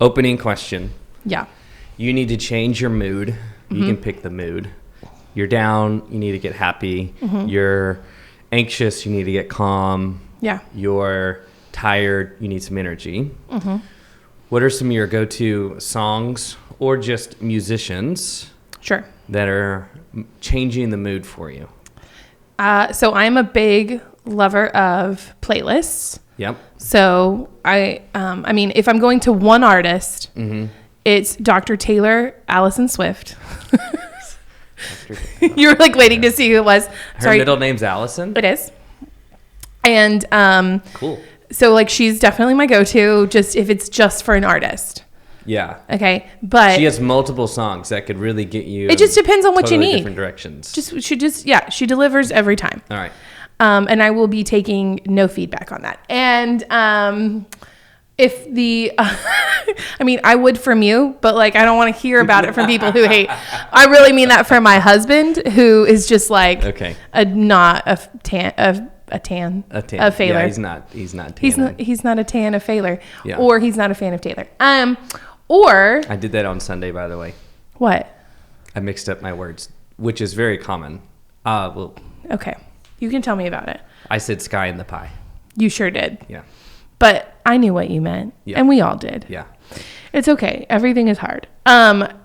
Opening question. Yeah. You need to change your mood. You can pick the mood. You're down, you need to get happy. You're anxious, you need to get calm. Yeah. You're tired, you need some energy. What are some of your go-to songs or just musicians Sure. that are changing the mood for you? So I'm a big lover of playlists. Yep. So I mean, if I'm going to one artist, it's Dr. Taylor, Allison Swift. You were like waiting to see who it was. Her middle name's Allison? It is. And Cool. so like she's definitely my go-to just if it's just for an artist. Yeah. Okay. But She has multiple songs that could really get you. it just depends on what totally you need. Different directions. She delivers every time. All right. And I will be taking no feedback on that. And if the, I mean, I would from you, but like, I don't want to hear about it from people who hate. I really mean that for my husband, who is just like a fan of Taylor. Yeah, he's not tan. He's not a tan of Taylor, Yeah. or he's not a fan of Taylor. Or I did that on Sunday, by the way. what? I mixed up my words, which is very common. Well, Okay, you can tell me about it. I said sky in the pie. You sure did. Yeah. But I knew what you meant, Yeah. and we all did. Yeah. It's okay. Everything is hard. But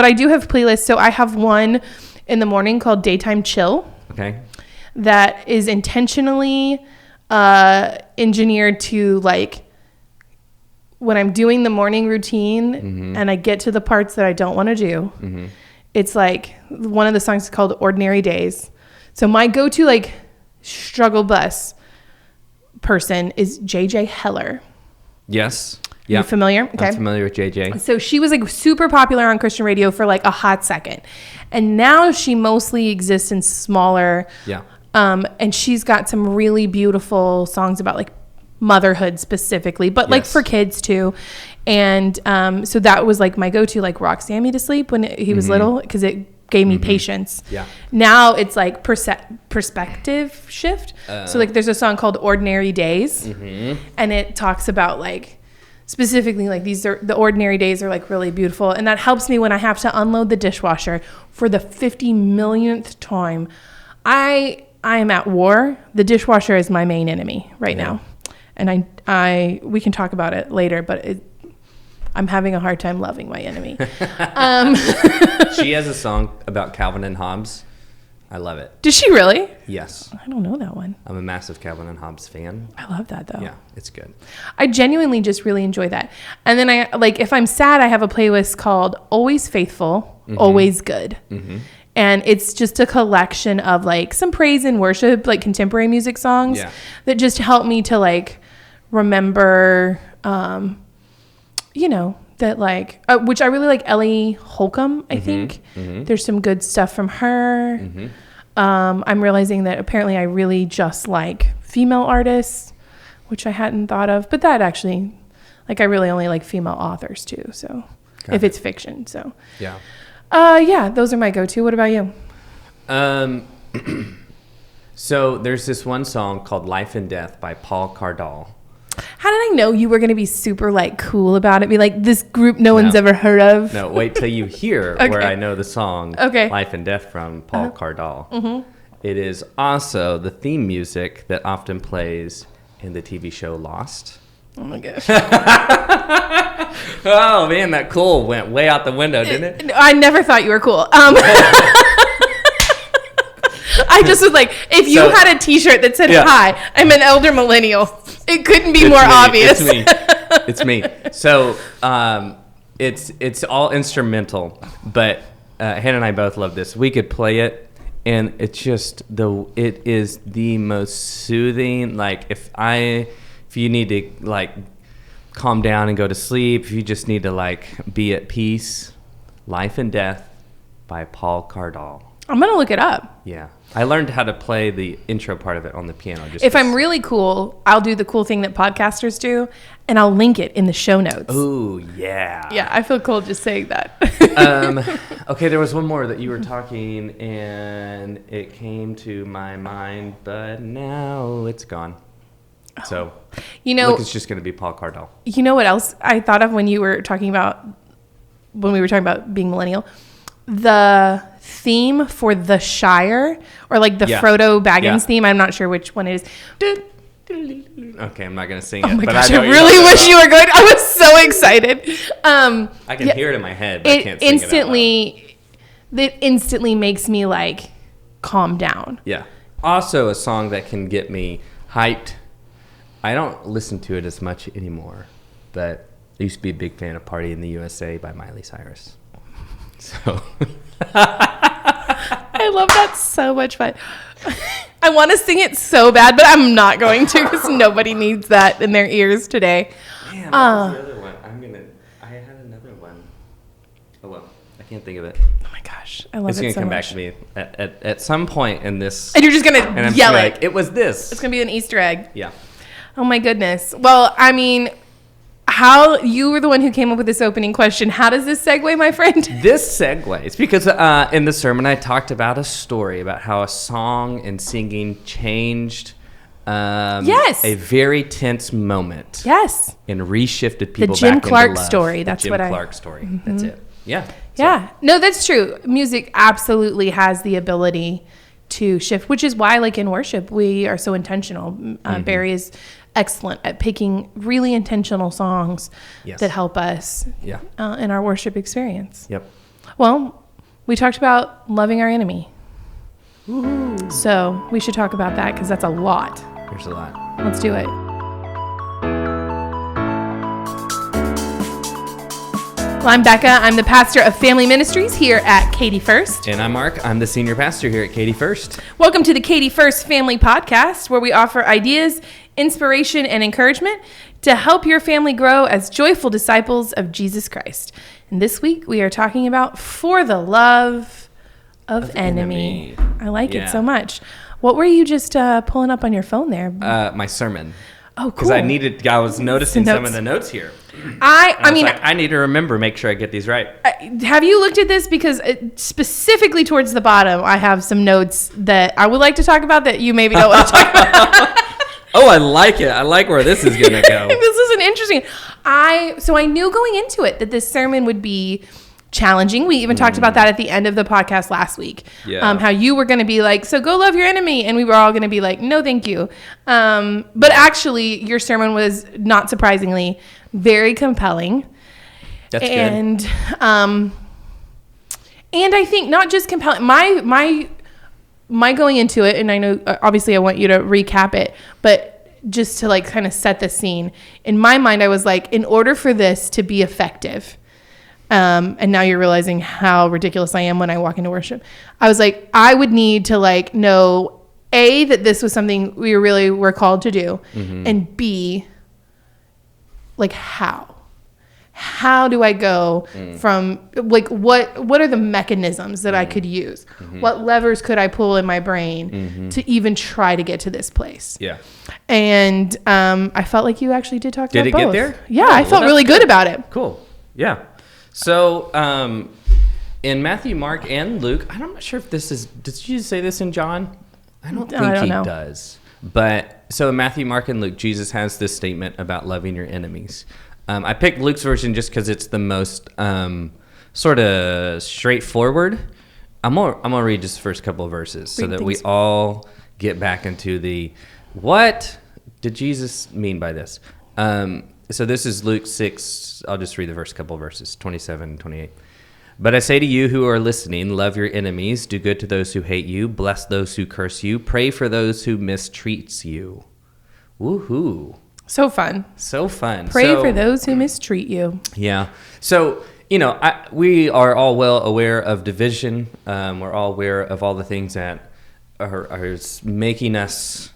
I do have playlists. So I have one in the morning called Daytime Chill Okay. that is intentionally engineered to like when I'm doing the morning routine and I get to the parts that I don't want to do. It's like one of the songs is called Ordinary Days. So my go-to like struggle bus person is JJ Heller. Yes. Are you familiar? Okay. I'm familiar with JJ. So she was like super popular on Christian radio for like a hot second. And now she mostly exists in smaller. Yeah. And she's got some really beautiful songs about like motherhood specifically, but like for kids too. And so that was like my go-to, like rock Sammy to sleep when he was little, because it gave me patience. Yeah. Now it's like perspective shift. So like there's a song called Ordinary Days, and it talks about like specifically like the ordinary days are like really beautiful, and that helps me when I have to unload the dishwasher for the 50 millionth time. I am at war. The dishwasher is my main enemy right now, and we can talk about it later, but I'm having a hard time loving my enemy. She has a song about Calvin and Hobbes. I love it. Does she really? Yes. I don't know that one. I'm a massive Calvin and Hobbes fan. I love that though. Yeah, it's good. I genuinely just really enjoy that. And then I like if I'm sad, I have a playlist called Always Faithful, Always Good. And it's just a collection of like some praise and worship, like contemporary music songs that just help me to like remember, that like, which I really like Ellie Holcomb, I think. There's some good stuff from her. I'm realizing that apparently I really just like female artists, which I hadn't thought of, but that actually, like I really only like female authors too. So if it's fiction, so. Yeah, those are my go-to. What about you? So there's this one song called Life and Death by Paul Cardall. How did I know you were going to be super like cool about it? Be like this group no one's ever heard of? No, wait till you hear where I know the song Life and Death from Paul Cardall. It is also the theme music that often plays in the TV show Lost. Oh my gosh. Oh man, that cool went way out the window, didn't it? I never thought you were cool. I just was like, if you had a t-shirt that said, hi, I'm an elder millennial, it couldn't be more obvious. It's me. So it's all instrumental, but Hannah and I both love this. We could play it, and it's just it is the most soothing. Like if you need to like calm down and go to sleep, if you just need to like be at peace, Life and Death by Paul Cardall. I'm going to look it up. Yeah. I learned how to play the intro part of it on the piano. If I'm really cool, I'll do the cool thing that podcasters do, and I'll link it in the show notes. Oh, yeah. Yeah, I feel cool just saying that. Okay, there was one more that you were talking, and it came to my mind, but now it's gone. So, you know, Luke is just going to be Paul Cardell. You know what else I thought of when we were talking about being millennial? The theme for the Shire, or like the Frodo Baggins theme. I'm not sure which one it is. Okay, I'm not going to sing Oh it. my but gosh, I I really wish you were going. I was so excited. I can hear it in my head, but I can't sing it instantly makes me like calm down. Yeah. Also, a song that can get me hyped. I don't listen to it as much anymore, but I used to be a big fan of Party in the USA by Miley Cyrus. So I love that so much fun. I want to sing it so bad, but I'm not going to because nobody needs that in their ears today. Man, what was the other one? I had another one. Oh well, I can't think of it. Oh my gosh, I love it so much. It's gonna come back to me at some point in this. And you're just gonna yell it. Like, it was this. It's gonna be an Easter egg. Yeah. Oh my goodness. Well, I mean, you were the one who came up with this opening question. How does this segue, my friend? This segues because in the sermon I talked about a story about how a song and singing changed a very tense moment. Yes. And reshifted people back into love. The Jim Clark story. That's what Jim Clark story. Mm-hmm. That's it. Yeah. Yeah. No, that's true. Music absolutely has the ability to shift, which is why, like in worship, we are so intentional. Barry is excellent at picking really intentional songs that help us in our worship experience. Yep. Well, we talked about loving our enemy. Ooh. So we should talk about that because that's a lot. There's a lot. Let's do it. Well, I'm Becca. I'm the pastor of family ministries here at Katy First. And I'm Mark. I'm the senior pastor here at Katy First. Welcome to the Katy First Family Podcast, where we offer ideas, inspiration, and encouragement to help your family grow as joyful disciples of Jesus Christ. And this week, we are talking about For the Love of Enemy. I like it so much. What were you just pulling up on your phone there? My sermon. Oh, cool. Because I was noticing some of the notes here. I need to remember, make sure I get these right. Have you looked at this? Because specifically towards the bottom, I have some notes that I would like to talk about that you maybe don't want to talk about. Oh, I like it. I like where this is going to go. This is an interesting. So I knew going into it that this sermon would be challenging. We even talked about that at the end of the podcast last week. Yeah. How you were going to be like, so go love your enemy. And we were all going to be like, no, thank you. But actually, your sermon was, not surprisingly, very compelling. That's good. And I think not just compelling. My going into it, and I know obviously I want you to recap it, but just to like kind of set the scene. In my mind, I was like, in order for this to be effective, and now you're realizing how ridiculous I am when I walk into worship. I was like, I would need to like know A, that this was something we really were called to do, and B, like how do I go from like what are the mechanisms that I could use? What levers could I pull in my brain to even try to get to this place? Yeah. And I felt like you actually did talk about both. Did it get there? Yeah, I felt really good about it. Cool. Yeah. So in Matthew, Mark, and Luke, I'm not sure if this is, did you say this in John? I don't think he does. But so in Matthew, Mark, and Luke, Jesus has this statement about loving your enemies. I picked Luke's version just because it's the most sort of straightforward. I'm gonna read just the first couple of verses so that we all get back into the what did Jesus mean by this. So this is Luke 6. I'll just read the first couple of verses, 27 and 28. But I say to you who are listening, love your enemies, do good to those who hate you, bless those who curse you, pray for those who mistreat you. Woohoo. So fun. Pray for those who mistreat you. Yeah. So, we are all well aware of division. We're all aware of all the things that are making us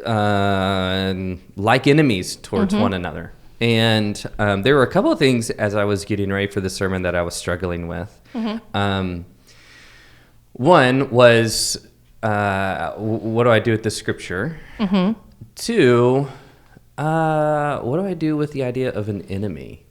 like enemies towards one another. And there were a couple of things as I was getting ready for the sermon that I was struggling with. One was, what do I do with this scripture? Two, what do I do with the idea of an enemy?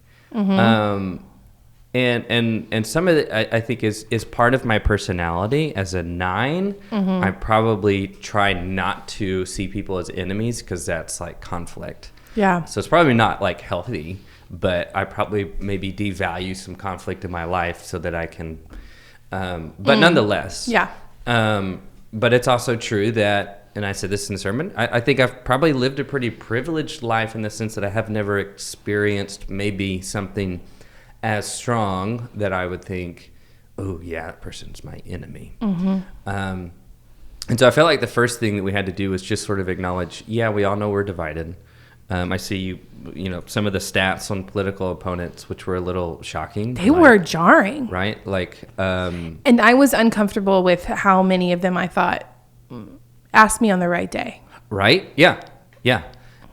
And some of it I think is part of my personality. As a 9, I probably try not to see people as enemies because that's like conflict. Yeah. So it's probably not like healthy, but I probably maybe devalue some conflict in my life so that I can, but nonetheless. Yeah. But it's also true that, and I said this in the sermon, I think I've probably lived a pretty privileged life in the sense that I have never experienced maybe something as strong that I would think, oh yeah, that person's my enemy. And so I felt like the first thing that we had to do was just sort of acknowledge, yeah, we all know we're divided. I see some of the stats on political opponents, which were a little shocking. They were jarring. Right? Like, and I was uncomfortable with how many of them I thought asked me on the right day. Right? Yeah. Yeah.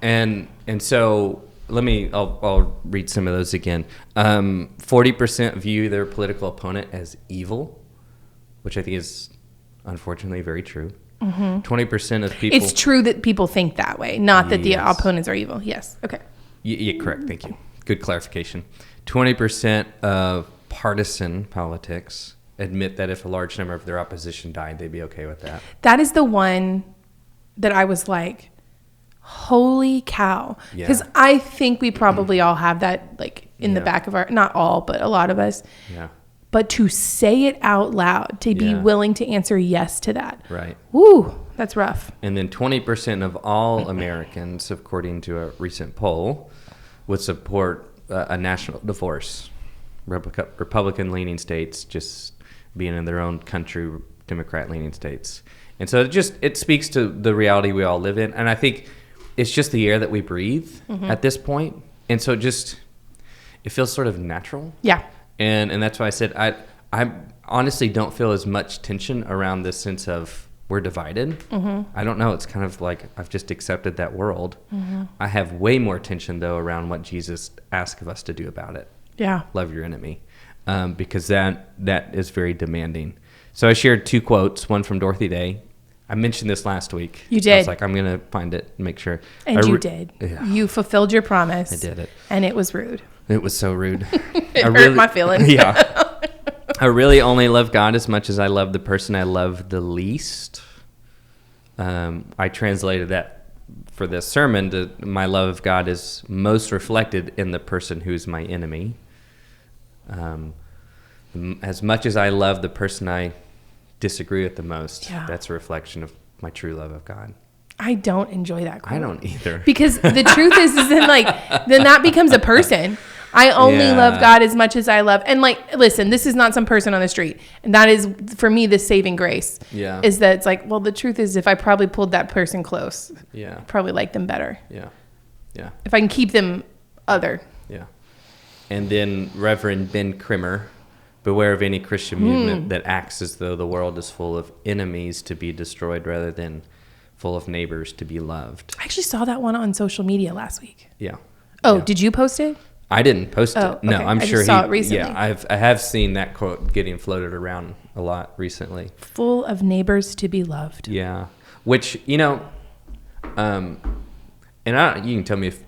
And so I'll read some of those again. 40% view their political opponent as evil, which I think is unfortunately very true. 20% of people. It's true that people think that way, not that the opponents are evil. Yes. Okay. Yeah, correct. Thank you. Good clarification. 20% of partisan politics admit that if a large number of their opposition died, they'd be okay with that. That is the one that I was like, holy cow. Because I think we probably all have that like in the back of our, not all, but a lot of us. Yeah. But to say it out loud, to be willing to answer yes to that. Right. Woo, that's rough. And then 20% of all Americans, according to a recent poll, would support a national divorce. Republican-leaning states just being in their own country, Democrat-leaning states. And so it speaks to the reality we all live in. And I think it's just the air that we breathe at this point. And so it feels sort of natural. Yeah. And that's why I said I honestly don't feel as much tension around this sense of we're divided. I don't know. It's kind of like I've just accepted that world. I have way more tension, though, around what Jesus asked of us to do about it. Yeah. Love your enemy. Because that is very demanding. So I shared 2 quotes, one from Dorothy Day. I mentioned this last week. You did. I was like, I'm going to find it and make sure. And you did. Yeah. You fulfilled your promise. I did it. And it was rude. It was so rude. It hurt my feelings. Yeah. I really only love God as much as I love the person I love the least. I translated that for this sermon to my love of God is most reflected in the person who's my enemy. As much as I love the person I disagree with the most, that's a reflection of my true love of God. I don't enjoy that quote. I don't either. Because the truth is then that becomes a person. I only love God as much as I love. And listen, this is not some person on the street. And that is, for me, the saving grace. Yeah. Is that it's like, well, the truth is if I probably pulled that person close, I'd probably like them better. Yeah. Yeah. If I can keep them other. Yeah. And then Reverend Ben Krimmer, beware of any Christian movement that acts as though the world is full of enemies to be destroyed rather than full of neighbors to be loved. I actually saw that one on social media last week. Yeah. Oh, did you post it? I didn't post it. No, okay. I'm sure just saw it recently. Yeah, I have seen that quote getting floated around a lot recently. Full of neighbors to be loved. Yeah, which and you can tell me if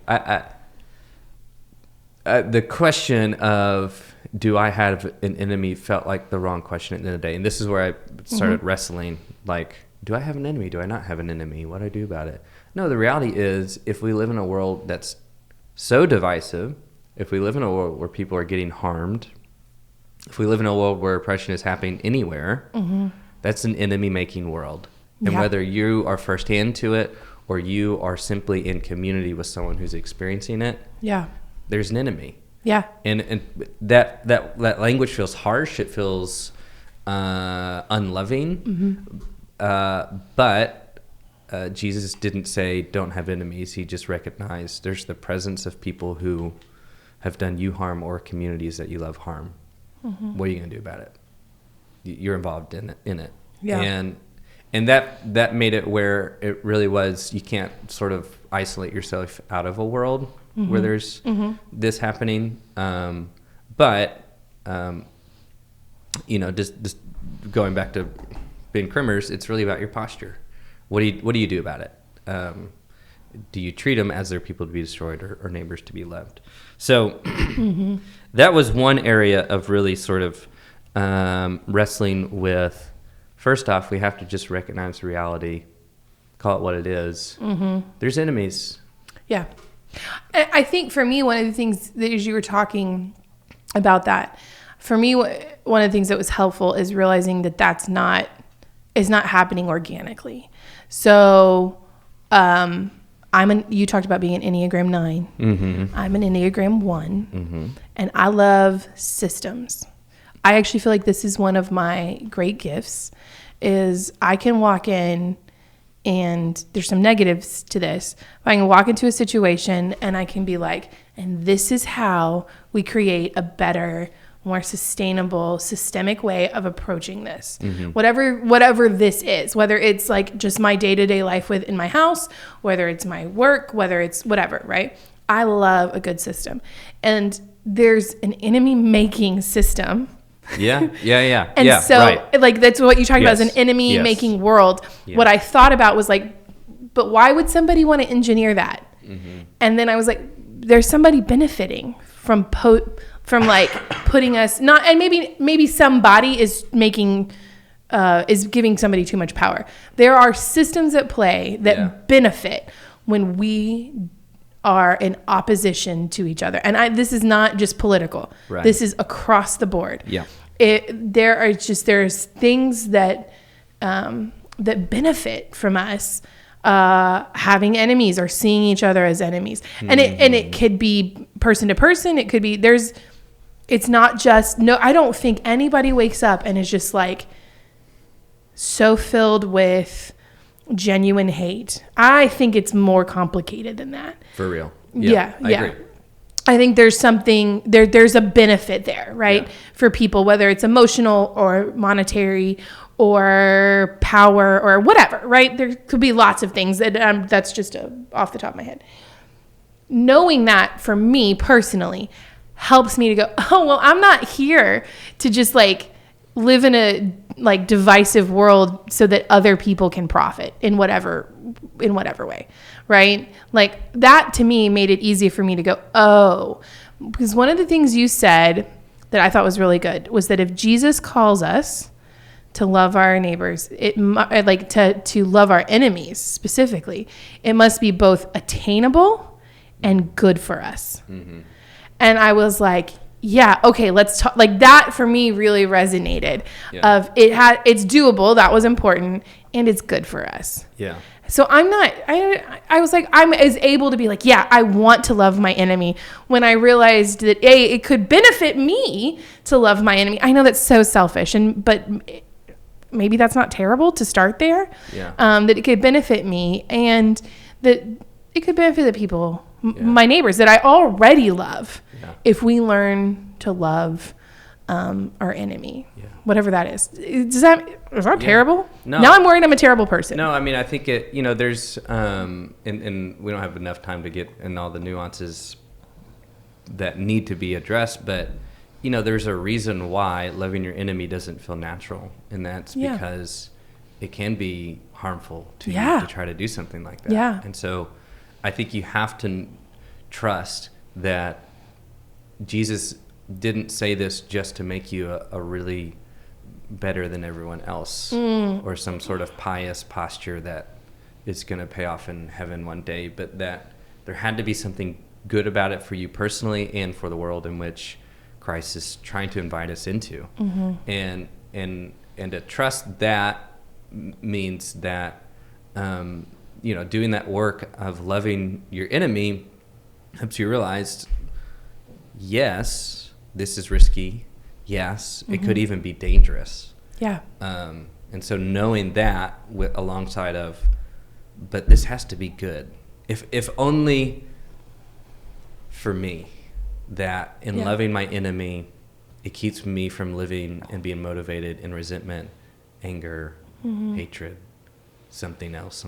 the question of do I have an enemy felt like the wrong question at the end of the day, and this is where I started wrestling. Like, do I have an enemy? Do I not have an enemy? What do I do about it? No, the reality is, if we live in a world that's so divisive, if we live in a world where people are getting harmed, if we live in a world where oppression is happening anywhere, that's an enemy-making world. And whether you are firsthand to it or you are simply in community with someone who's experiencing it, there's an enemy. Yeah. And that language feels harsh. It feels unloving. But Jesus didn't say don't have enemies. He just recognized there's the presence of people who have done you harm or communities that you love harm. What are you going to do about it? You're involved in it. Yeah. And that made it where it really was, you can't sort of isolate yourself out of a world where there's this happening. But just going back to Ben Krimmer's, it's really about your posture. What do you do about it? Do you treat them as they're people to be destroyed or neighbors to be loved? So that was one area of really sort of wrestling with. First off, we have to just recognize the reality, call it what it is. There's enemies. Yeah. I think for me, one of the things that as you were talking about that, for me, one of the things that was helpful is realizing that is not happening organically. So, you talked about being an Enneagram 9. Mm-hmm. I'm an Enneagram 1. Mm-hmm. And I love systems. I actually feel like this is one of my great gifts is I can walk in, and there's some negatives to this, but I can walk into a situation and I can be like, and this is how we create a better, more sustainable, systemic way of approaching this. Mm-hmm. Whatever this is, whether it's like just my day-to-day life within my house, whether it's my work, whether it's whatever, right? I love a good system. And there's an enemy-making system. Yeah. And yeah, so right. like that's what you talked about as an enemy making world. Yeah. What I thought about was like, but why would somebody want to engineer that? Mm-hmm. And then I was like, there's somebody benefiting from like putting us not, and maybe somebody is making is giving somebody too much power. There are systems at play that benefit when we are in opposition to each other. And this is not just political. Right. This is across the board. Yeah. There's things that benefit from us having enemies or seeing each other as enemies. And it could be person to person. It could be it's not just I don't think anybody wakes up and is just like so filled with genuine hate. I think it's more complicated than that. For real. Yeah. I agree. I think there's something there's a benefit there, right? Yeah. For people, whether it's emotional or monetary or power or whatever, right? There could be lots of things that's just off the top of my head. Knowing that for me personally helps me to go, oh, well, I'm not here to just like live in a like divisive world so that other people can profit in whatever way, right? Like that to me made it easy for me to go, oh, because one of the things you said that I thought was really good was that if Jesus calls us to love our neighbors, like to love our enemies specifically, it must be both attainable and good for us. Mm-hmm. And I was like, yeah, okay, let's talk. Like that for me really resonated. Yeah. It's doable. That was important, and it's good for us. Yeah. So I was like, I'm as able to be like, yeah, I want to love my enemy when I realized that it could benefit me to love my enemy. I know that's so selfish, but maybe that's not terrible to start there. Yeah. That it could benefit me, and that it could benefit the people, my neighbors that I already love. Yeah. If we learn to love our enemy, whatever that is. Is that terrible? No. Now I'm worried I'm a terrible person. No, I mean, I think there's, and we don't have enough time to get in all the nuances that need to be addressed, but, there's a reason why loving your enemy doesn't feel natural, and that's because it can be harmful to you to try to do something like that. Yeah. And so I think you have to trust that Jesus didn't say this just to make you a really better than everyone else or some sort of pious posture that is going to pay off in heaven one day, but that there had to be something good about it for you personally and for the world in which Christ is trying to invite us into. Mm-hmm. And to trust that means that doing that work of loving your enemy helps you realize, yes, this is risky. Yes, it could even be dangerous. Yeah. And so knowing that alongside of, but this has to be good. If only for me, that in loving my enemy, it keeps me from living and being motivated in resentment, anger, hatred, something else.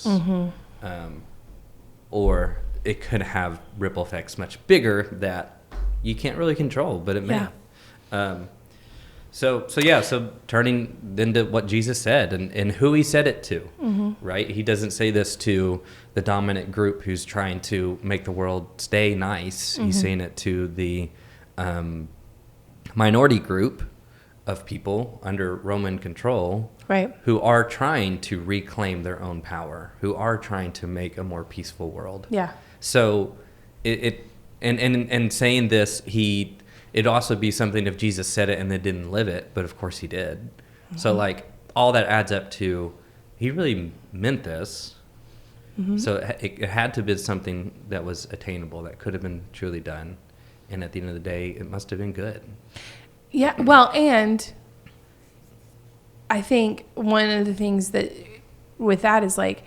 Mm-hmm. Or it could have ripple effects much bigger that you can't really control, but it may. So turning then to what Jesus said and who he said it to, right? He doesn't say this to the dominant group who's trying to make the world stay nice. He's saying it to the minority group of people under Roman control, right, who are trying to reclaim their own power, who are trying to make a more peaceful world. Yeah. So and saying this, it'd also be something if Jesus said it and then didn't live it, but of course he did. Mm-hmm. So like all that adds up to he really meant this. Mm-hmm. So it had to be something that was attainable, that could have been truly done. And at the end of the day, it must have been good. Yeah, well, and I think one of the things that with that is like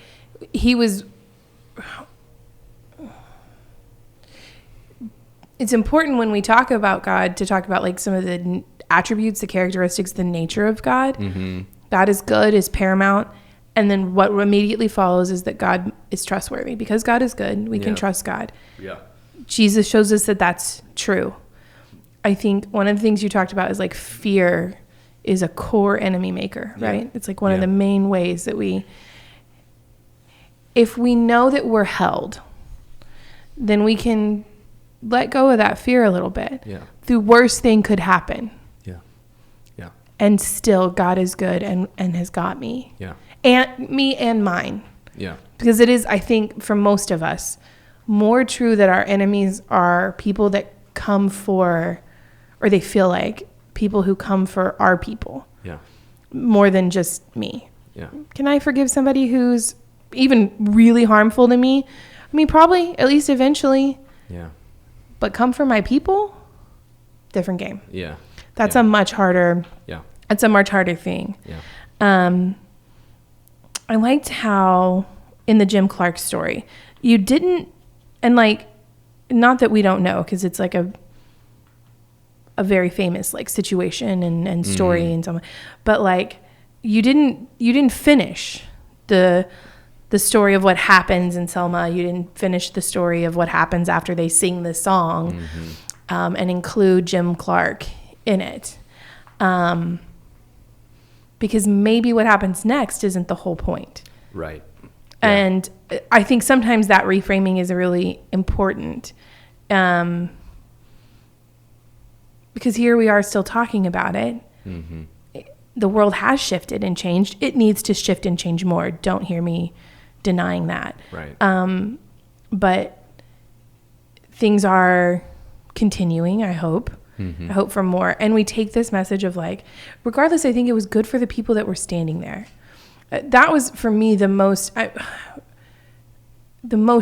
it's important when we talk about God to talk about like some of the attributes, the characteristics, the nature of God. Mm-hmm. God is good, is paramount. And then what immediately follows is that God is trustworthy. Because God is good, we can trust God. Yeah. Jesus shows us that that's true. I think one of the things you talked about is like fear is a core enemy maker, right? It's like one of the main ways that if we know that we're held, then we can let go of that fear a little bit. Yeah. The worst thing could happen. Yeah. Yeah. And still God is good and has got me. Yeah. And me and mine. Yeah. Because it is, I think, for most of us, more true that our enemies are people that come for, or they feel like people who come for our people. Yeah. More than just me. Yeah. Can I forgive somebody who's even really harmful to me? I mean, probably, at least eventually. Yeah. But come for my people? Different game. Yeah. That's a much harder. Yeah. That's a much harder thing. Yeah. I liked how in the Jim Clark story, you didn't, and like, not that we don't know, because it's like a very famous like situation and story and so on, but like you didn't finish the story of what happens in Selma. You didn't finish the story of what happens after they sing this song, and include Jim Clark in it. Because maybe what happens next isn't the whole point. Right. Yeah. And I think sometimes that reframing is really important. Because here we are still talking about it. Mm-hmm. The world has shifted and changed. It needs to shift and change more. Don't hear me denying that. Right. But things are continuing, I hope. Mm-hmm. I hope for more. And we take this message of like, regardless, I think it was good for the people that were standing there. That was for me the most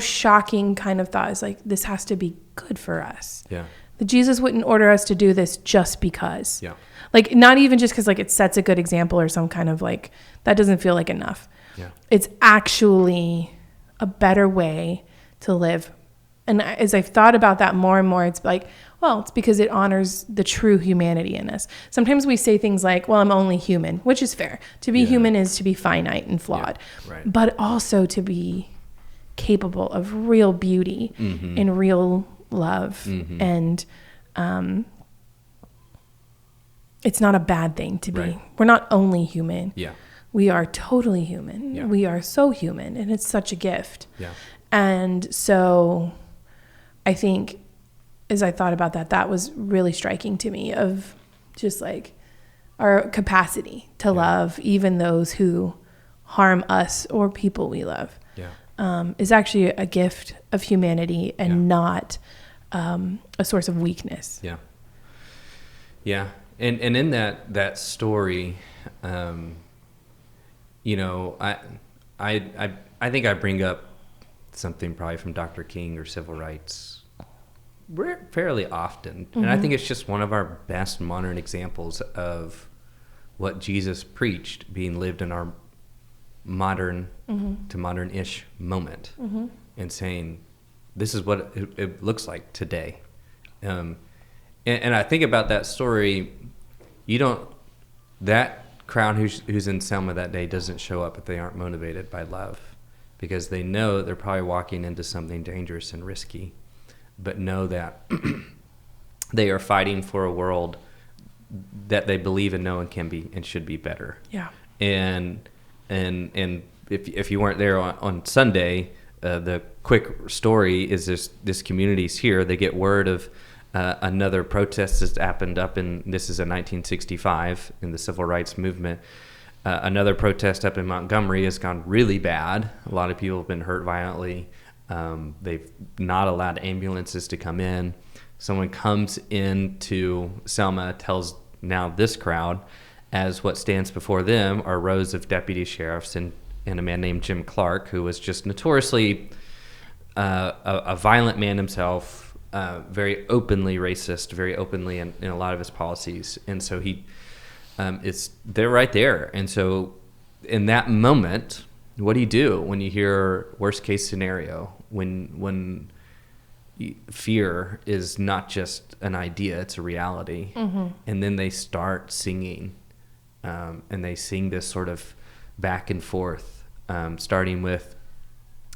shocking kind of thought is like, this has to be good for us. Yeah. That Jesus wouldn't order us to do this just because. Yeah. Like, not even just because like it sets a good example or some kind of like, that doesn't feel like enough. Yeah. It's actually a better way to live. And as I've thought about that more and more, it's like, well, it's because it honors the true humanity in us. Sometimes we say things like, well, I'm only human, which is fair. To be human is to be finite and flawed, right. But also to be capable of real beauty and real love. Mm-hmm. And it's not a bad thing to be. Right. We're not only human. Yeah. We are totally human. Yeah. We are so human, and it's such a gift. Yeah. And so I think as I thought about that, that was really striking to me of just like our capacity to love even those who harm us or people we love. Yeah. Is actually a gift of humanity and not a source of weakness. Yeah. Yeah. And in that story, you know, I think I bring up something probably from Dr. King or civil rights fairly often. Mm-hmm. And I think it's just one of our best modern examples of what Jesus preached being lived in our modern to modern-ish moment, and saying, this is what it looks like today. And I think about that story, that crowd who's in Selma that day doesn't show up if they aren't motivated by love, because they know they're probably walking into something dangerous and risky, but know that they are fighting for a world that they believe and know and can be and should be better. Yeah. And if you weren't there on Sunday, the quick story is this community's here. They get word of Another protest has happened this is in 1965 in the civil rights movement. Another protest up in Montgomery has gone really bad. A lot of people have been hurt violently. They've not allowed ambulances to come in. Someone comes into Selma, tells now this crowd, as what stands before them are rows of deputy sheriffs and a man named Jim Clark, who was just notoriously a violent man himself, very openly racist, very openly in a lot of his policies. And so they're right there. And so in that moment, what do you do when you hear worst case scenario, when fear is not just an idea, it's a reality? Mm-hmm. And then they start singing, and they sing this sort of back and forth, starting with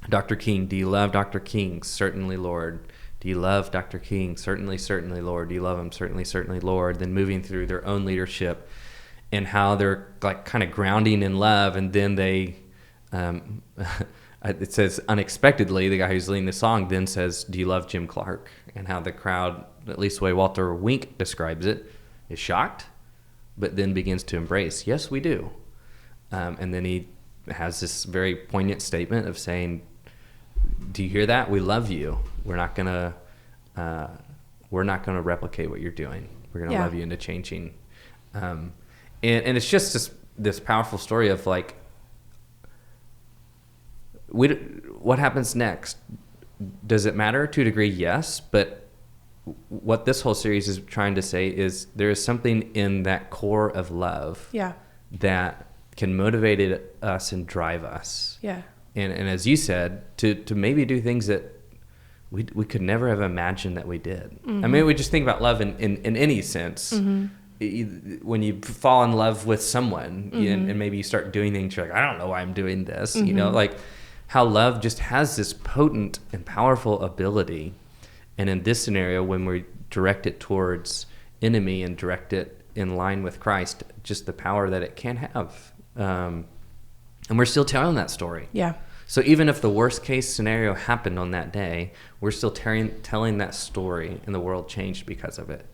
Dr. King. Do you love Dr. King? Certainly, Lord. Do you love Dr. King? Certainly, certainly, Lord. Do you love him? Certainly, certainly, Lord. Then moving through their own leadership and how they're like kind of grounding in love. And then they, it says unexpectedly, the guy who's leading the song then says, do you love Jim Clark? And how the crowd, at least the way Walter Wink describes it, is shocked, but then begins to embrace, yes, we do. And then he has this very poignant statement of saying, do you hear that? We love you. We're not gonna replicate what you're doing. We're gonna love you into changing. And it's just this powerful story of like, what happens next? Does it matter to a degree? Yes, but what this whole series is trying to say is there is something in that core of love that can motivate us and drive us. Yeah. And as you said, to maybe do things that we could never have imagined that we did. Mm-hmm. I mean, we just think about love in any sense. Mm-hmm. When you fall in love with someone, mm-hmm. and maybe you start doing things, you're like, I don't know why I'm doing this. Mm-hmm. You know, like how love just has this potent and powerful ability. And in this scenario, when we direct it towards enemy and direct it in line with Christ, just the power that it can have. And we're still telling that story. Yeah. So even if the worst case scenario happened on that day, we're still telling that story, and the world changed because of it.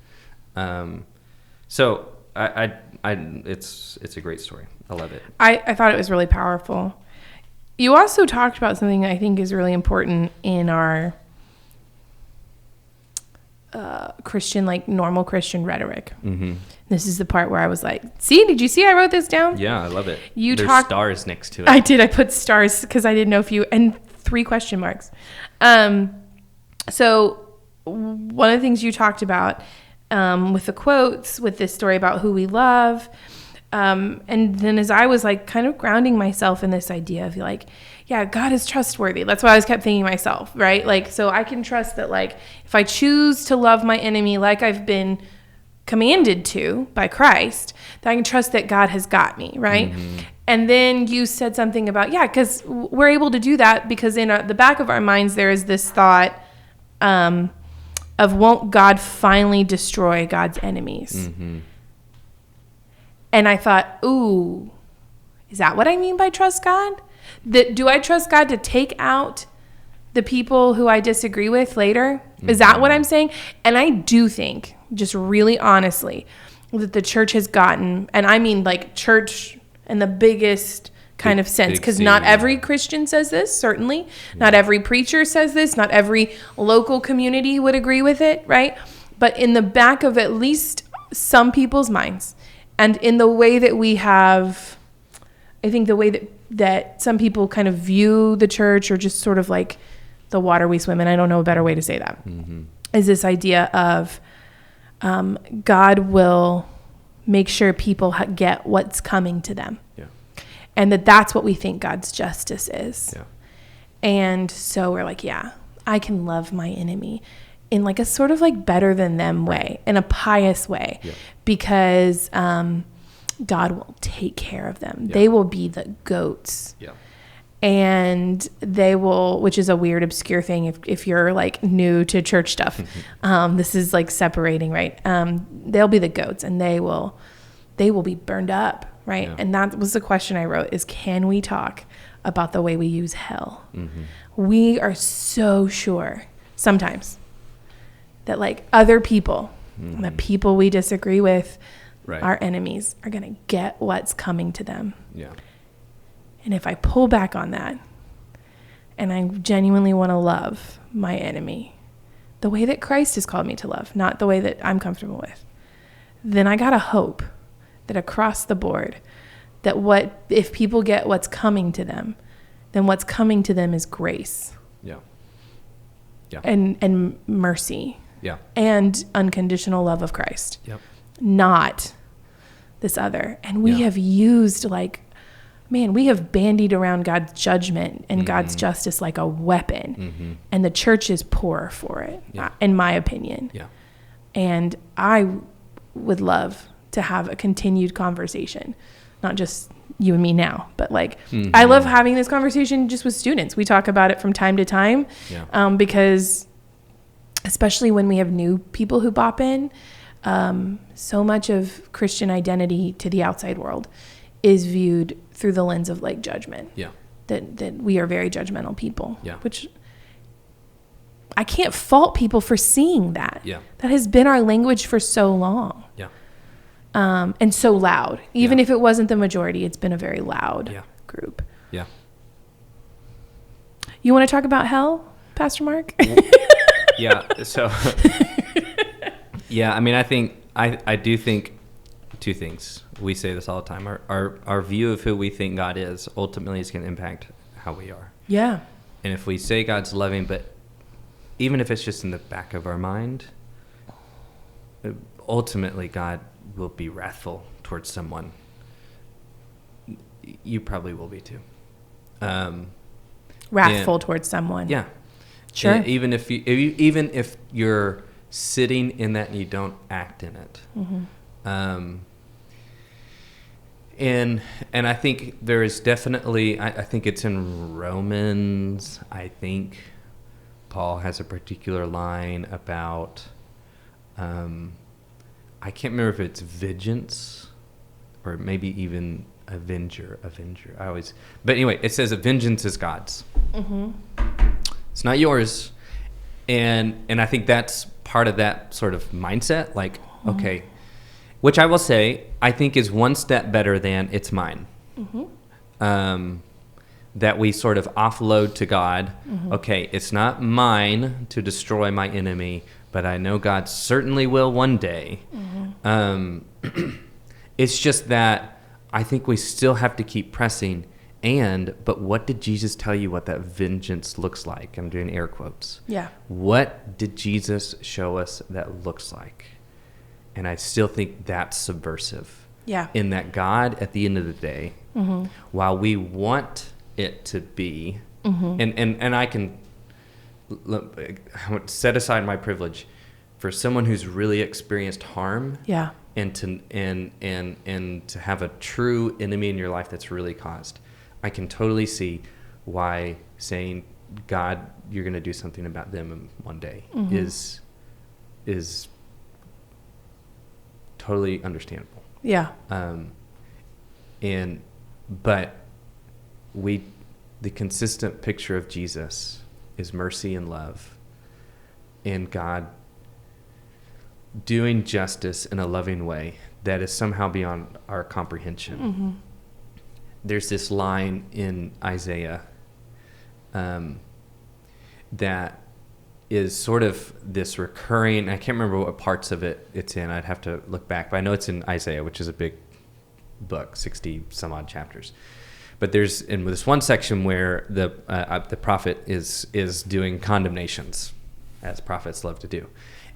So it's a great story. I love it. I thought it was really powerful. You also talked about something that I think is really important in our Christian, like normal Christian rhetoric. Mm-hmm. This is the part where I was like, see, did you see I wrote this down? Yeah, I love it. There's stars next to it. I did. I put stars because I didn't know if and 3 question marks. So one of the things you talked about with the quotes, with this story about who we love, and then as I was like kind of grounding myself in this idea of like, yeah, God is trustworthy. That's what I kept thinking myself, right? Like, so I can trust that like if I choose to love my enemy like I've been commanded to by Christ, that I can trust that God has got me, right? Mm-hmm. And then you said something about, because we're able to do that because in the back of our minds there is this thought of won't God finally destroy God's enemies? Mm-hmm. And I thought, ooh, is that what I mean by trust God? Do I trust God to take out the people who I disagree with later? Mm-hmm. Is that what I'm saying? And I do think, just really honestly, that the church has gotten, and I mean like church in the biggest kind of sense, because not every Christian says this, certainly. Yeah. Not every preacher says this. Not every local community would agree with it, right? But in the back of at least some people's minds, and in the way that we have, I think the way that some people kind of view the church, or just sort of like the water we swim in, I don't know a better way to say that, mm-hmm. is this idea of God will make sure people get what's coming to them. Yeah. And that's what we think God's justice is. Yeah. And so we're like, I can love my enemy in like a sort of like better than them way, in a pious way, because God will take care of them. Yeah. They will be the goats. Yeah. And they will, which is a weird, obscure thing if you're like new to church stuff. This is like separating, right? They'll be the goats, and they will be burned up, right? Yeah. And that was the question I wrote: is can we talk about the way we use hell? Mm-hmm. We are so sure sometimes that like other people, the people we disagree with, Right. our enemies, are going to get what's coming to them. Yeah. And if I pull back on that and I genuinely want to love my enemy the way that Christ has called me to love, not the way that I'm comfortable with, then I got to hope that across the board, that if people get what's coming to them, then what's coming to them is grace. Yeah. Yeah. And mercy. Yeah. And unconditional love of Christ. Yep. Not this other. And we have used we have bandied around God's judgment and God's justice like a weapon. And the church is poor for it, in my opinion. Yeah. And I would love to have a continued conversation, not just you and me now, but I love having this conversation just with students. We talk about it from time to time, because especially when we have new people who bop in, so much of Christian identity to the outside world is viewed through the lens of judgment. Yeah. That we are very judgmental people. Yeah. Which I can't fault people for seeing that. Yeah. That has been our language for so long. Yeah. And so loud. Even if it wasn't the majority, it's been a very loud group. Yeah. You want to talk about hell, Pastor Mark? Yeah. So yeah, I mean, I do think two things. We say this all the time. Our view of who we think God is ultimately is going to impact how we are. Yeah. And if we say God's loving, but even if it's just in the back of our mind, ultimately God will be wrathful towards someone. You probably will be too. Wrathful towards someone. Yeah. Sure. And even if you're sitting in that and you don't act in it. And I think there is definitely, I think it's in Romans, I think Paul has a particular line about, I can't remember if it's vengeance or maybe even avenger. But anyway, it says vengeance is God's. It's not yours. And I think that's part of that sort of mindset, okay, which I will say, I think is one step better than it's mine. That we sort of offload to God. Okay, it's not mine to destroy my enemy, but I know God certainly will one day. It's just that I think we still have to keep pressing. But what did Jesus tell you what that vengeance looks like? I'm doing air quotes. Yeah. What did Jesus show us that looks like? And I still think that's subversive. Yeah. In that God, at the end of the day, while we want it to be, and I can set aside my privilege for someone who's really experienced harm. Yeah. And to have a true enemy in your life that's really caused. I can totally see why saying, God, you're going to do something about them one day is totally understandable. Yeah. But the consistent picture of Jesus is mercy and love, and God doing justice in a loving way that is somehow beyond our comprehension. There's this line in Isaiah that is sort of this recurring, I can't remember what parts of it's in, I'd have to look back, but I know it's in Isaiah, which is a big book, 60 some odd chapters. But there's in this one section where the prophet is doing condemnations, as prophets love to do.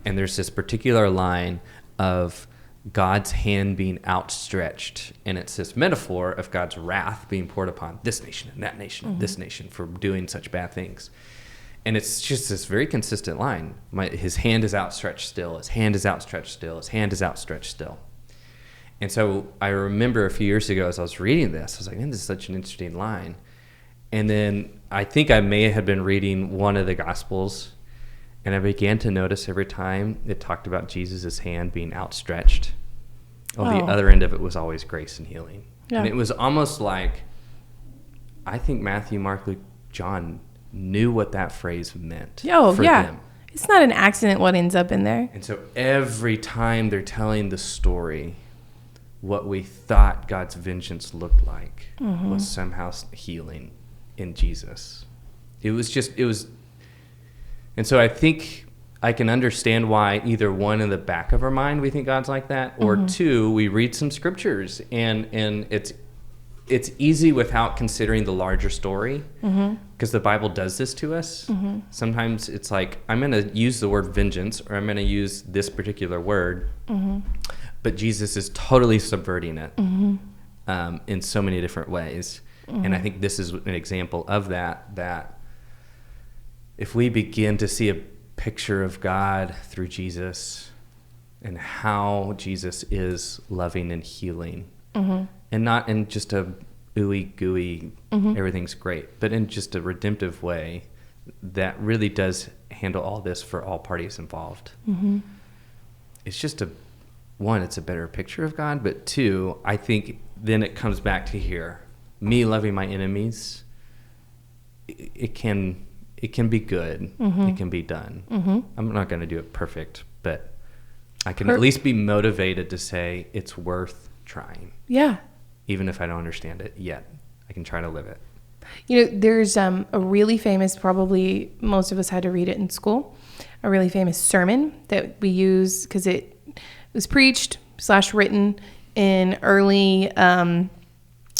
And there's this particular line of God's hand being outstretched, and it's this metaphor of God's wrath being poured upon this nation and that nation and this nation for doing such bad things. And it's just this very consistent line. His hand is outstretched still, his hand is outstretched still, his hand is outstretched still. And so I remember a few years ago as I was reading this, I was like, man, this is such an interesting line. And then I think I may have been reading one of the Gospels, and I began to notice every time it talked about Jesus' hand being outstretched, on the other end of it was always grace and healing. Yeah. And it was almost like, I think Matthew, Mark, Luke, John knew what that phrase meant for them. It's not an accident what ends up in there. And so every time they're telling the story, what we thought God's vengeance looked like was somehow healing in Jesus. And so I think I can understand why either one, in the back of our mind, we think God's like that, or two, we read some scriptures and it's easy without considering the larger story, because the Bible does this to us. Sometimes it's like, I'm going to use the word vengeance, or I'm going to use this particular word, but Jesus is totally subverting it in so many different ways. And I think this is an example of that if we begin to see a picture of God through Jesus and how Jesus is loving and healing, and not in just a ooey gooey, everything's great, but in just a redemptive way that really does handle all this for all parties involved. It's just it's a better picture of God, but two, I think then it comes back to here, me loving my enemies. It can be good. It can be done. I'm not going to do it perfect, but I can at least be motivated to say it's worth trying. Yeah. Even if I don't understand it yet, I can try to live it. You know, there's a really famous, probably most of us had to read it in school, a really famous sermon that we use because it was preached / written in early,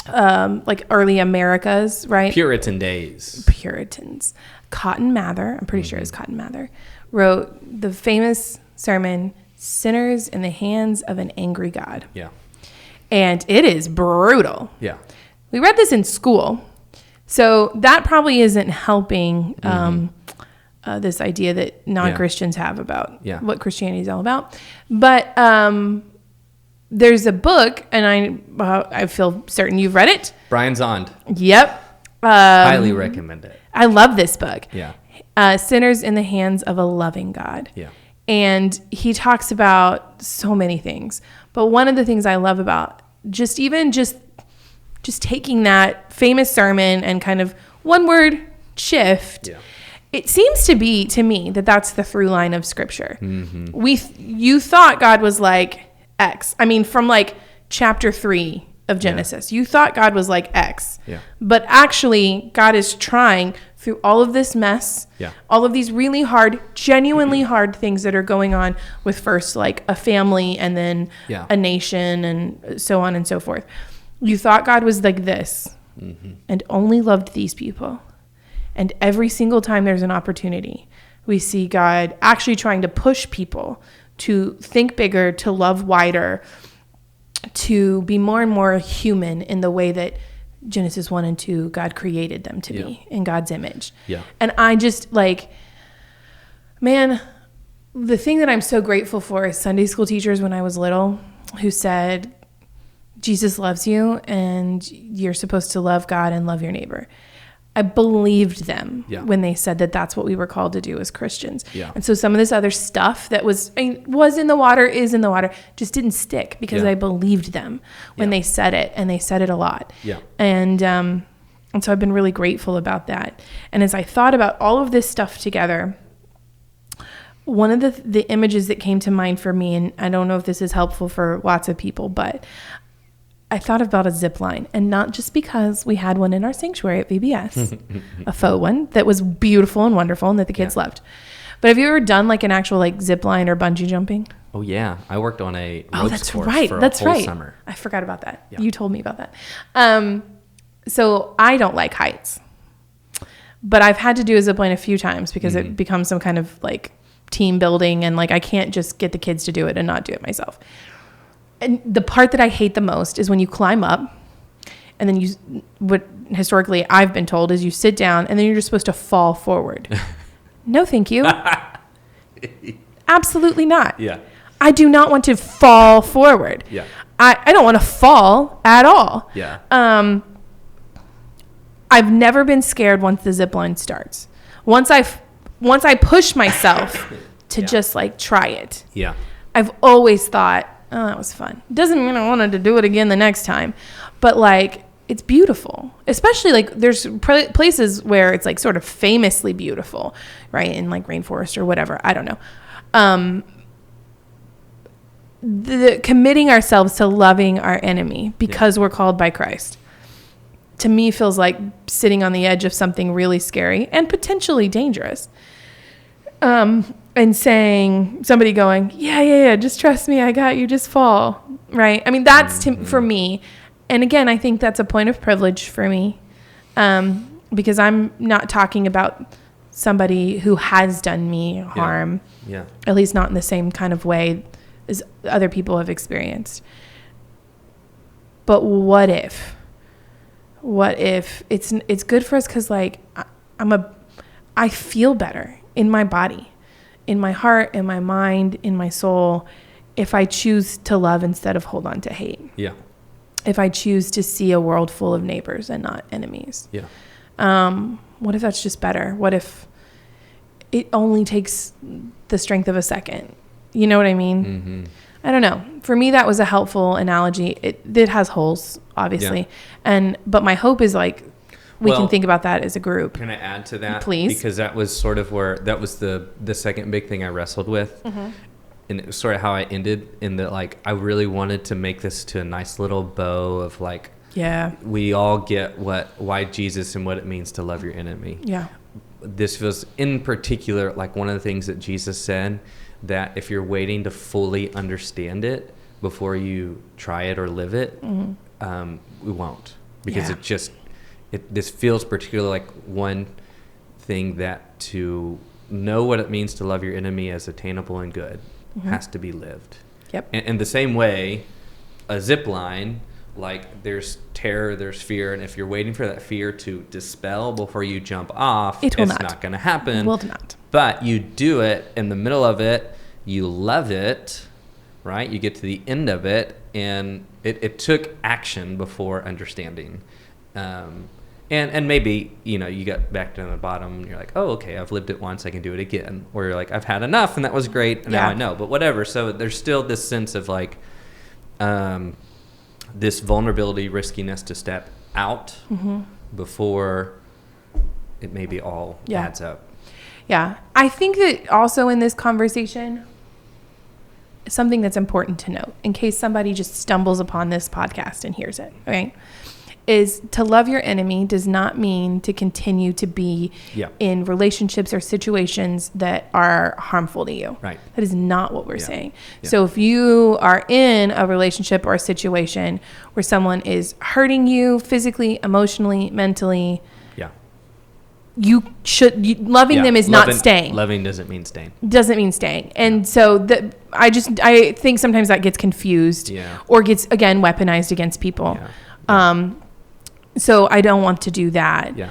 early Americas, right? Puritan days. Puritans. Cotton Mather, I'm pretty sure it's Cotton Mather, wrote the famous sermon, Sinners in the Hands of an Angry God. Yeah. And it is brutal. Yeah. We read this in school. So that probably isn't helping this idea that non-Christians have about what Christianity is all about. But there's a book, and I feel certain you've read it. Brian Zond. Yep. Highly recommend it. I love this book. Yeah. Sinners in the Hands of a Loving God. Yeah. And he talks about so many things. But one of the things I love about just taking that famous sermon and kind of one word shift, it seems to be, to me, that's the through line of Scripture. You thought God was like X. I mean, from like chapter 3 of Genesis, you thought God was like X. But actually, God is trying through all of this mess, all of these really hard, genuinely hard things that are going on with first like a family and then a nation and so on and so forth. You thought God was like this and only loved these people. And every single time there's an opportunity, we see God actually trying to push people to think bigger, to love wider, to be more and more human in the way that Genesis 1 and 2, God created them to be in God's image. And I just man, the thing that I'm so grateful for is Sunday school teachers when I was little who said, Jesus loves you and you're supposed to love God and love your neighbor. I believed them when they said that that's what we were called to do as Christians. And so some of this other stuff that was in the water, is in the water, just didn't stick because I believed them when they said it, and they said it a lot. And so I've been really grateful about that. And as I thought about all of this stuff together, one of the images that came to mind for me, and I don't know if this is helpful for lots of people, but I thought about a zip line, and not just because we had one in our sanctuary at VBS, a faux one that was beautiful and wonderful and that the kids loved. But have you ever done like an actual like zip line or bungee jumping? Oh yeah, I worked on a ropes course for that's a whole right. summer. I forgot about that. You told me about that. So I don't like heights, but I've had to do a zip line a few times because it becomes some kind of like team building, and like I can't just get the kids to do it and not do it myself. And the part that I hate the most is when you climb up and then what historically I've been told is you sit down and then you're just supposed to fall forward. No, thank you. Absolutely not. I do not want to fall forward. I don't want to fall at all. I've never been scared once the zip line starts. Once I push myself to just like try it. I've always thought, oh, that was fun. Doesn't mean I wanted to do it again the next time. But like it's beautiful, especially like there's places where it's like sort of famously beautiful, right? In like rainforest or whatever. I don't know. The committing ourselves to loving our enemy because we're called by Christ, to me feels like sitting on the edge of something really scary and potentially dangerous. And saying, somebody going, yeah, just trust me, I got you, just fall, right? I mean, that's for me. And again, I think that's a point of privilege for me, because I'm not talking about somebody who has done me harm, at least not in the same kind of way as other people have experienced. But what if it's good for us? Cause like I feel better in my body, in my heart, in my mind, in my soul, if I choose to love instead of hold on to hate. Yeah. If I choose to see a world full of neighbors and not enemies. Yeah. What if that's just better? What if it only takes the strength of a second? You know what I mean? Mm-hmm. I don't know. For me, that was a helpful analogy. It has holes, obviously. Yeah. But my hope is like, we can think about that as a group. Can I add to that? Please. Because that was sort of that was the second big thing I wrestled with. Mm-hmm. And it was sort of how I ended in that, like, I really wanted to make this to a nice little bow of like, we all get why Jesus and what it means to love your enemy. Yeah. This feels in particular like one of the things that Jesus said, that if you're waiting to fully understand it before you try it or live it, we won't, because this feels particularly like one thing that to know what it means to love your enemy as attainable and good has to be lived. Yep. And the same way, a zip line, like there's terror, there's fear, and if you're waiting for that fear to dispel before you jump off, it's not going to happen. It will not. But you do it in the middle of it, you love it, right? You get to the end of it, and it took action before understanding. And maybe, you got back down to the bottom and you're like, oh, okay, I've lived it once, I can do it again. Or you're like, I've had enough and that was great, and now I know. But whatever. So there's still this sense of like this vulnerability, riskiness to step out before it maybe all adds up. Yeah. I think that also in this conversation, something that's important to note, in case somebody just stumbles upon this podcast and hears it, okay, is to love your enemy does not mean to continue to be in relationships or situations that are harmful to you. Right. That is not what we're saying. Yeah. So if you are in a relationship or a situation where someone is hurting you physically, emotionally, mentally, loving them is not staying. Loving doesn't mean staying. Doesn't mean staying. And so I think sometimes that gets confused or gets, again, weaponized against people. Yeah. So I don't want to do that. Yeah.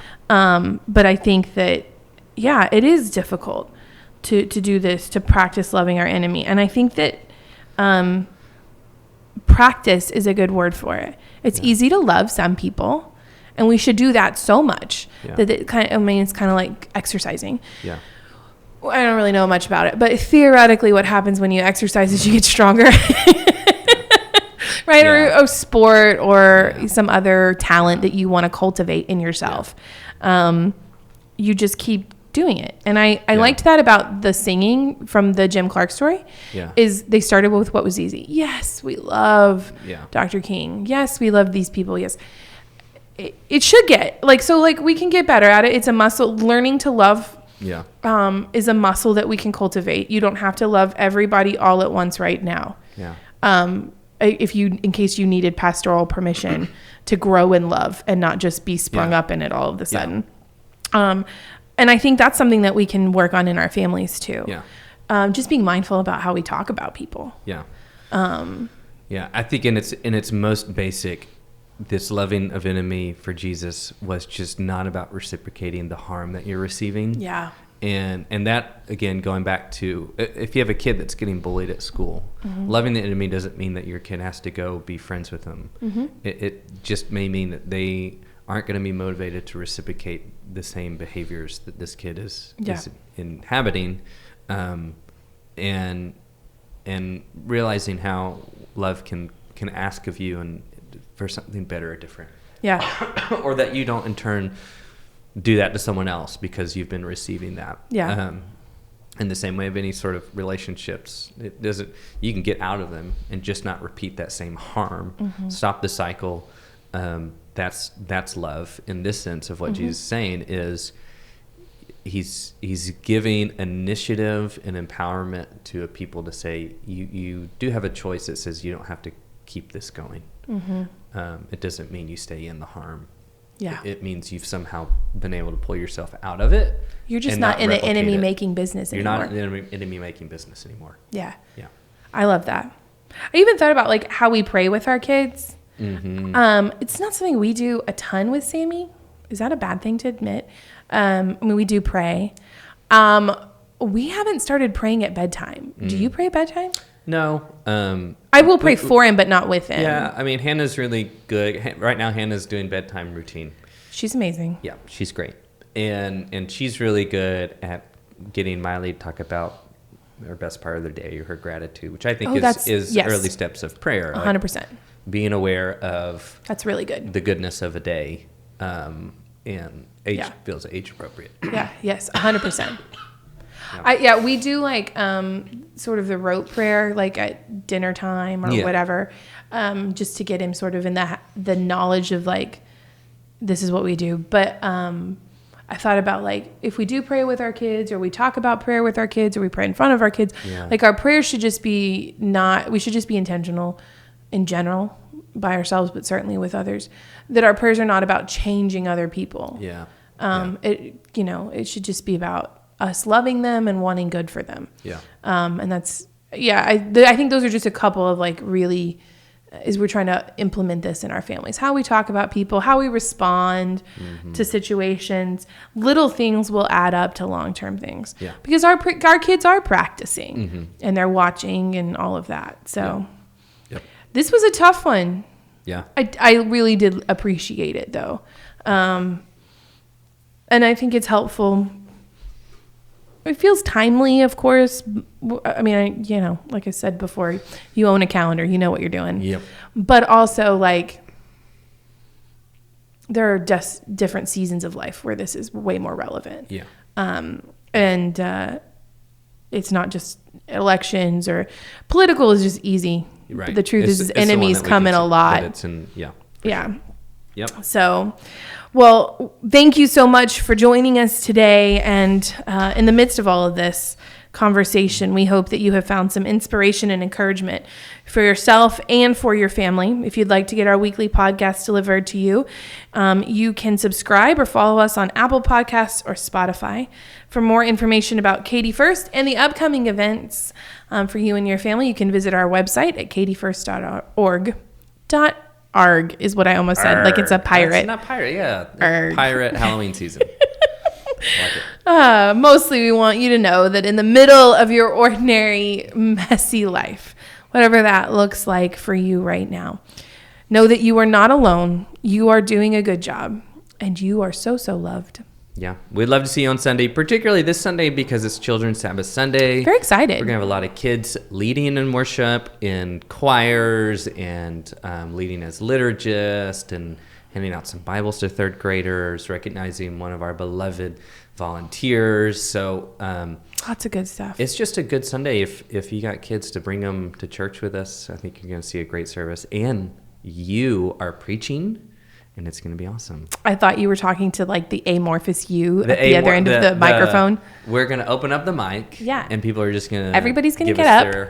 But I think that, it is difficult to do this, to practice loving our enemy. And I think that practice is a good word for it. It's easy to love some people. And we should do that so much that it's kind of like exercising. Yeah. Well, I don't really know much about it, but theoretically what happens when you exercise is you get stronger. Right? Yeah. Or sport or some other talent that you want to cultivate in yourself. Yeah. You just keep doing it. And I liked that about the singing from the Jim Clark story. Yeah. Is they started with what was easy. Yes, we love Dr. King. Yes, we love these people. Yes. It should get we can get better at it. It's a muscle. Learning to love is a muscle that we can cultivate. You don't have to love everybody all at once right now. Yeah. In case you needed pastoral permission to grow in love and not just be sprung up in it all of a sudden. And I think that's something that we can work on in our families too. Yeah. Just being mindful about how we talk about people. Yeah. I think in its most basic, this loving of enemy for Jesus was just not about reciprocating the harm that you're receiving. Yeah. And that, again, going back to, if you have a kid that's getting bullied at school, loving the enemy doesn't mean that your kid has to go be friends with them. It just may mean that they aren't going to be motivated to reciprocate the same behaviors that this kid is inhabiting, and realizing how love can ask of you and for something better or different. Yeah. Or that you don't in turn do that to someone else because you've been receiving that. Yeah. In the same way of any sort of relationships, you can get out of them and just not repeat that same harm. Mm-hmm. Stop the cycle. That's love in this sense of what Jesus is saying is he's giving initiative and empowerment to a people to say you do have a choice that says you don't have to keep this going. It doesn't mean you stay in the harm. Yeah. It means you've somehow been able to pull yourself out of it. You're just not in an enemy making business anymore. You're not in an enemy making business anymore. Yeah. Yeah. I love that. I even thought about like how we pray with our kids. It's not something we do a ton with Sammy. Is that a bad thing to admit? I mean, we do pray. We haven't started praying at bedtime. Do you pray at bedtime? No. I will pray for him, but not with him. Yeah, I mean, Hannah's really good. Right now, Hannah's doing bedtime routine. She's amazing. Yeah, she's great. And she's really good at getting Miley to talk about her best part of their day, or her gratitude, which I think is yes. early steps of prayer. 100%. Like being aware of that's really good. The goodness of a day, and feels age appropriate. Yeah. Yes. 100%. We do like sort of the rote prayer, like at dinner time or whatever, just to get him sort of in the knowledge of like, this is what we do. But I thought about like, if we do pray with our kids, or we talk about prayer with our kids, or we pray in front of our kids, like our prayers should just be we should just be intentional in general by ourselves, but certainly with others, that our prayers are not about changing other people. Yeah. It should just be about us loving them and wanting good for them. Yeah. And that's, I think those are just a couple of like really, is we're trying to implement this in our families, how we talk about people, how we respond to situations. Little things will add up to long-term things because our kids are practicing and they're watching and all of that. So this was a tough one. Yeah. I really did appreciate it though. And I think it's helpful. It feels timely, of course. I mean, like I said before, you own a calendar, you know what you're doing. Yep. But also, like, there are just different seasons of life where this is way more relevant. Yeah. And it's not just elections or political is just easy. Right. But the truth is enemies come in a lot. Yeah. Sure. Yep. So, well, thank you so much for joining us today. And in the midst of all of this conversation, we hope that you have found some inspiration and encouragement for yourself and for your family. If you'd like to get our weekly podcast delivered to you, you can subscribe or follow us on Apple Podcasts or Spotify. For more information about Katy First and the upcoming events for you and your family, you can visit our website at katyfirst.org. Arg is what I almost said. Like it's a pirate. It's not pirate, yeah. Pirate Halloween season. Like it. Mostly we want you to know that in the middle of your ordinary, messy life, whatever that looks like for you right now, know that you are not alone. You are doing a good job. And you are so, so loved. Yeah. We'd love to see you on Sunday, particularly this Sunday because it's Children's Sabbath Sunday. Very excited. We're going to have a lot of kids leading in worship, in choirs, and leading as liturgists, and handing out some Bibles to third graders, recognizing one of our beloved volunteers. So lots of good stuff. It's just a good Sunday. If you got kids, to bring them to church with us, I think you're going to see a great service. And you are preaching. And it's going to be awesome. I thought you were talking to like the amorphous you at the other end of the microphone. We're going to open up the mic. Yeah. And people are just going to. Everybody's going to get up.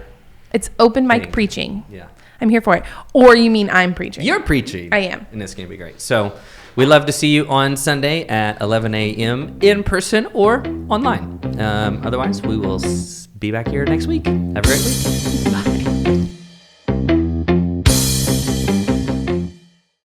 It's open mic preaching. Yeah. I'm here for it. Or you mean I'm preaching? You're preaching. I am. And it's going to be great. So we'd love to see you on Sunday at 11 a.m. in person or online. Otherwise, we will be back here next week. Have a great week. Bye.